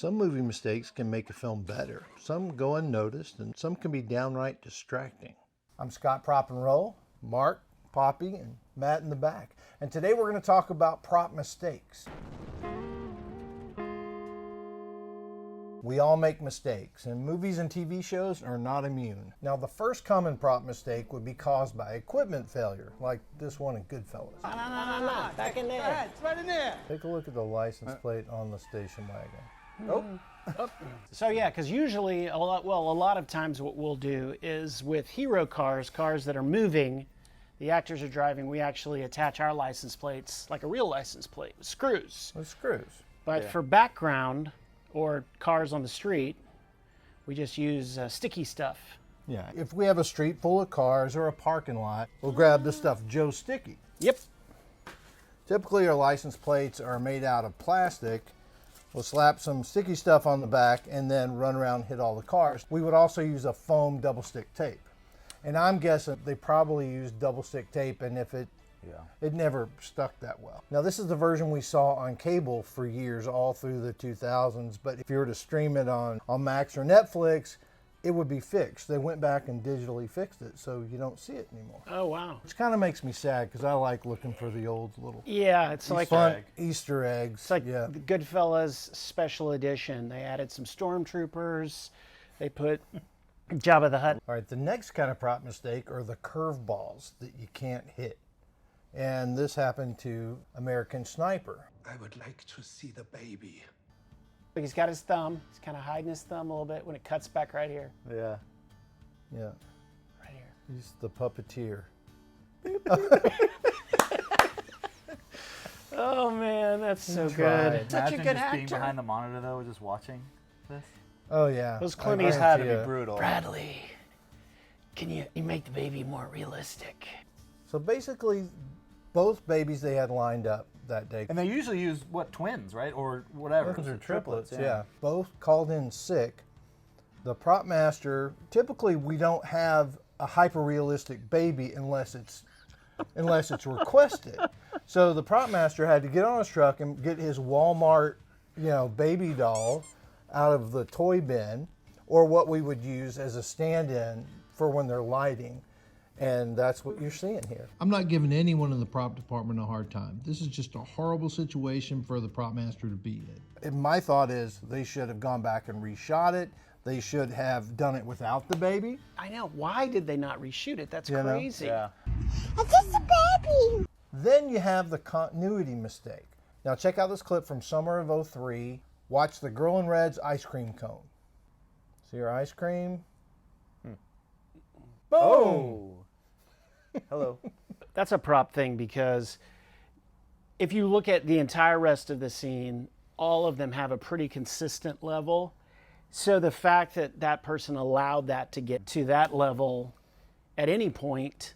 Some movie mistakes can make a film better. Some go unnoticed, and some can be downright distracting. I'm Scott Prop and Roll, Mark, Poppy, and Matt in the back. And today we're going to talk about prop mistakes. We all make mistakes, and movies and TV shows are not immune. Now, the first common prop mistake would be caused by equipment failure, like this one in Goodfellas. No, back in there. It's right in there. Take a look at the license plate on the station wagon. So yeah, because usually, a lot of times what we'll do is with hero cars that are moving, the actors are driving, we actually attach our license plates like a real license plate with screws. With screws. But for background or cars on the street, we just use sticky stuff. Yeah, if we have a street full of cars or a parking lot, we'll grab this stuff, Joe Sticky. Yep. Typically our license plates are made out of plastic. We'll slap some sticky stuff on the back and then run around and hit all the cars. We would also use a foam double stick tape. And I'm guessing they probably used double stick tape, and if it never stuck that well. Now this is the version we saw on cable for years, all through the 2000s, but if you were to stream it on Max or Netflix, it would be fixed. They went back and digitally fixed it, so you don't see it anymore. Oh, wow. Which kind of makes me sad, because I like looking for the old little It's like fun Easter eggs. It's like the Goodfellas special edition. They added some stormtroopers. They put Jabba the Hutt. All right, the next kind of prop mistake are the curveballs that you can't hit. And this happened to American Sniper. I would like to see the baby. He's got his thumb. He's kind of hiding his thumb a little bit when it cuts back right here. Yeah. Right here. He's the puppeteer. Oh man, that's so good. Such a good just being actor. behind the monitor though, just watching this. Oh yeah. Those I Clooney's guarantee Had to you. be brutal. Bradley, can you make the baby more realistic? So basically, both babies they had lined up that day. And they usually use twins, right, or whatever. Those are triplets, yeah. Both called in sick. The prop master, typically we don't have a hyper-realistic baby unless it's requested. So the prop master had to get on his truck and get his Walmart, baby doll out of the toy bin, or what we would use as a stand-in for when they're lighting. And that's what you're seeing here. I'm not giving anyone in the prop department a hard time. This is just a horrible situation for the prop master to be in. And my thought is they should have gone back and reshot it. They should have done it without the baby. I know. Why did they not reshoot it? That's crazy. Yeah. It's just a baby. Then you have the continuity mistake. Now check out this clip from summer of '03. Watch the girl in red's ice cream cone. See her ice cream? Boom! Oh. Hello. That's a prop thing, because if you look at the entire rest of the scene, all of them have a pretty consistent level. So the fact that that person allowed that to get to that level at any point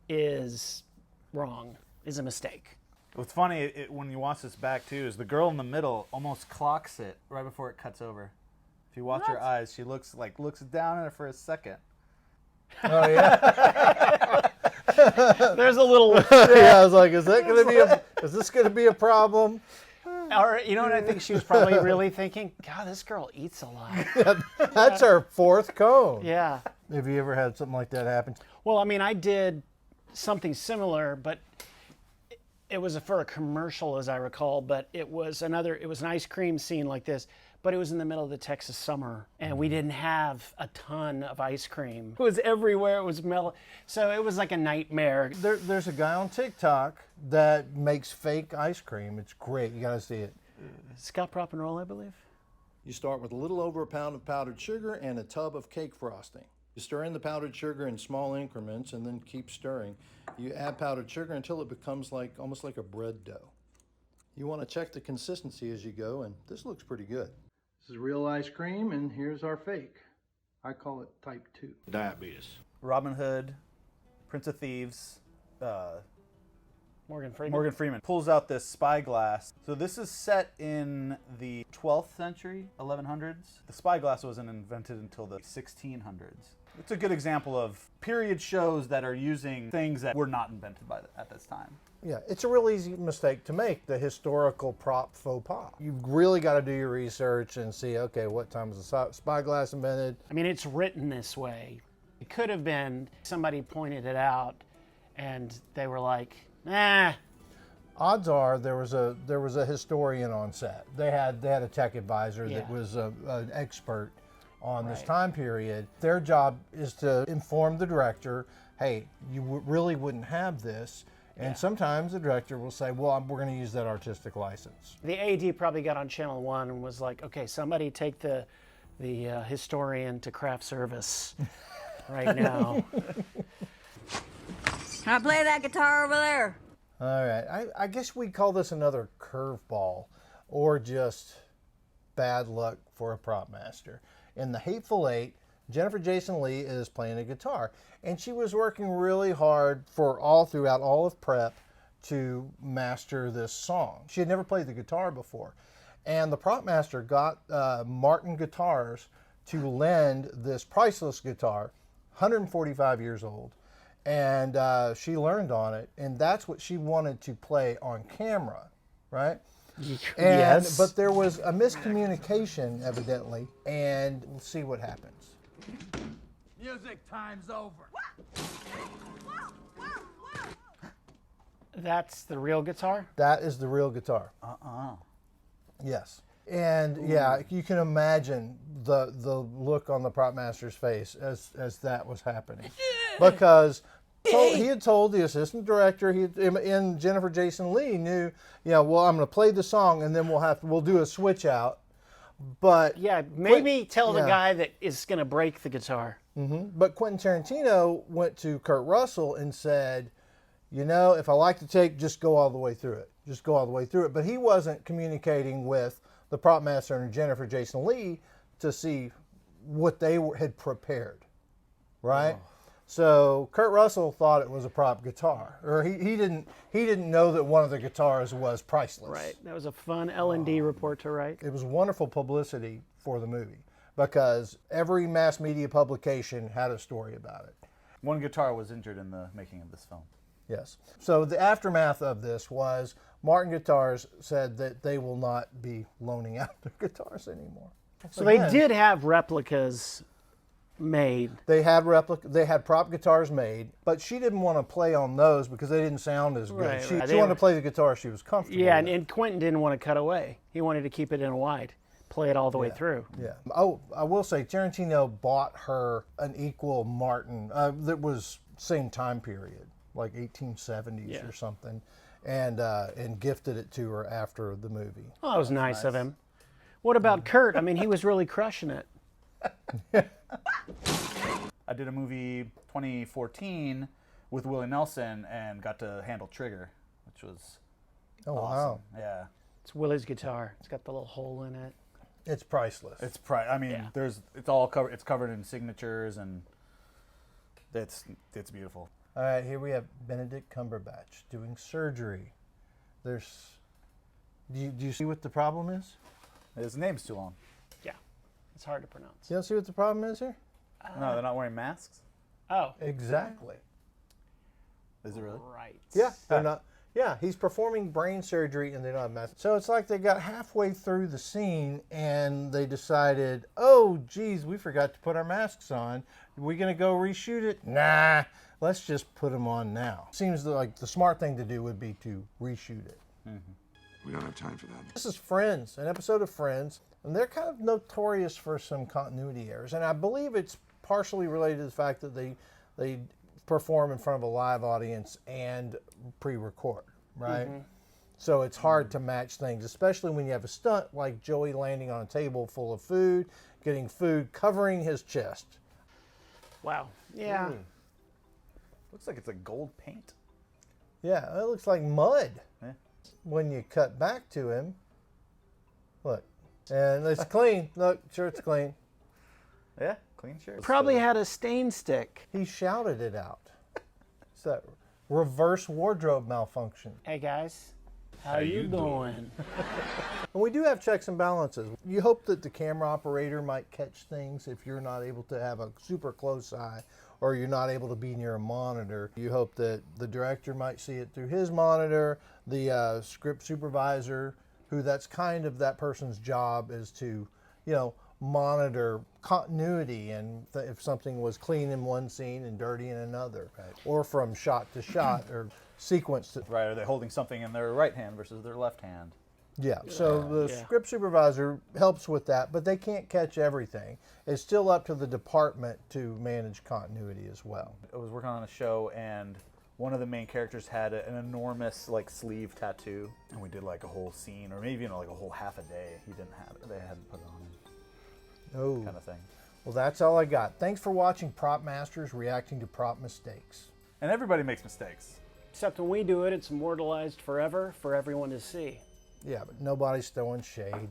is wrong, is a mistake. What's funny when you watch this back too is the girl in the middle almost clocks it right before it cuts over. If you watch her eyes, she looks down at it for a second. Oh yeah. There's a little, Yeah, I was like, is this gonna be a problem? or you know what I think she was probably really thinking? God, this girl eats a lot. That's our fourth cone. Yeah. Have you ever had something like that happen? Well, I mean, I did something similar, but it was for a commercial, as I recall, but it was an ice cream scene like this, but it was in the middle of the Texas summer, and we didn't have a ton of ice cream. It was everywhere, it was so it was like a nightmare. There's a guy on TikTok that makes fake ice cream. It's great, you gotta see it. Scott Prop and Roll, I believe. You start with a little over a pound of powdered sugar and a tub of cake frosting. You stir in the powdered sugar in small increments and then keep stirring. You add powdered sugar until it becomes almost like a bread dough. You want to check the consistency as you go, and this looks pretty good. This is real ice cream, and here's our fake. I call it type 2. Diabetes. Robin Hood, Prince of Thieves, Morgan Freeman. Morgan Freeman pulls out this spyglass. So this is set in the 12th century, 1100s. The spyglass wasn't invented until the 1600s. It's a good example of period shows that are using things that were not invented at this time. Yeah, it's a real easy mistake to make, the historical prop faux pas. You've really got to do your research and see, okay, what time was the spyglass invented? I mean, it's written this way. It could have been somebody pointed it out and they were like, nah. Odds are there was a historian on set. They had a tech advisor that was an expert on this time period. Their job is to inform the director, hey, you really wouldn't have this. And sometimes the director will say, well, we're going to use that artistic license. The AD probably got on Channel 1 and was like, okay, somebody take the historian to craft service right now. Can I play that guitar over there? All right, I guess we'd call this another curveball or just bad luck for a prop master. In The Hateful Eight, Jennifer Jason Leigh is playing a guitar, and she was working really hard throughout all of prep to master this song. She had never played the guitar before, and the prop master got Martin Guitars to lend this priceless guitar, 145 years old, and she learned on it, and that's what she wanted to play on camera, right? Yes. But there was a miscommunication, evidently, and we'll see what happens. Music time's over. That's the real guitar? That is the real guitar. Yes. And yeah, you can imagine the look on the prop master's face as that was happening. Because he had told the assistant director, and Jennifer Jason Leigh knew, well, I'm going to play the song and then we'll do a switch out. But yeah, maybe tell the guy that is going to break the guitar. But Quentin Tarantino went to Kurt Russell and said, if I like the take, just go all the way through it. Just go all the way through it. But he wasn't communicating with the prop master and Jennifer Jason Leigh to see what they had prepared, right? Oh. So Kurt Russell thought it was a prop guitar, or he didn't know that one of the guitars was priceless. Right. That was a fun L&D report to write. It was wonderful publicity for the movie because every mass media publication had a story about it. One guitar was injured in the making of this film. Yes. So the aftermath of this was Martin Guitars said that they will not be loaning out their guitars anymore. So they did have replicas made. They had prop guitars made, but she didn't want to play on those because they didn't sound as good. Right, She wanted to play the guitar she was comfortable with. And Quentin didn't want to cut away. He wanted to keep it in wide, play it all the way through. Yeah. Oh, I will say Tarantino bought her an equal Martin that was same time period, like 1870s or something, and gifted it to her after the movie. Oh, that was nice of him. What about Kurt? I mean, he was really crushing it. I did a movie 2014 with Willie Nelson and got to handle Trigger, which was awesome. Wow. Yeah. It's Willie's guitar. It's got the little hole in it. It's priceless. I mean, it's all covered. It's covered in signatures, and it's beautiful. All right, here we have Benedict Cumberbatch doing surgery. Do you see what the problem is? His name's too long. Yeah, it's hard to pronounce. You don't see what the problem is here? No, they're not wearing masks. Oh, exactly. Is it really? Right. Yeah, they're not. Yeah, he's performing brain surgery and they don't have masks. So it's like they got halfway through the scene and they decided, oh, geez, we forgot to put our masks on. Are we going to go reshoot it? Nah, let's just put them on now. Seems like the smart thing to do would be to reshoot it. We don't have time for that. This is Friends, an episode of Friends, and they're kind of notorious for some continuity errors. And I believe it's partially related to the fact that they perform in front of a live audience and pre-record, right? So it's hard to match things, especially when you have a stunt like Joey landing on a table full of food, getting food covering his chest. Wow. Yeah. Looks like it's a gold paint. Yeah, it looks like mud. Yeah. When you cut back to him, look, and it's clean. Look, shirt's clean. Yeah, clean shirt. Probably had a stain stick. He shouted it out. It's that reverse wardrobe malfunction. Hey guys, how you doing? And we do have checks and balances. You hope that the camera operator might catch things if you're not able to have a super close eye or you're not able to be near a monitor. You hope that the director might see it through his monitor, the script supervisor, who that's kind of that person's job is to, monitor continuity and if something was clean in one scene and dirty in another, or from shot to shot or sequence to... Right, are they holding something in their right hand versus their left hand? Yeah, so the script supervisor helps with that, but they can't catch everything. It's still up to the department to manage continuity as well. I was working on a show and one of the main characters had an enormous sleeve tattoo, and we did a whole scene, or maybe a whole half a day. He didn't have it; they hadn't put it on him. Oh, kind of thing. Well, that's all I got. Thanks for watching Prop Masters reacting to prop mistakes. And everybody makes mistakes. Except when we do it, it's immortalized forever for everyone to see. Yeah, but nobody's throwing shade.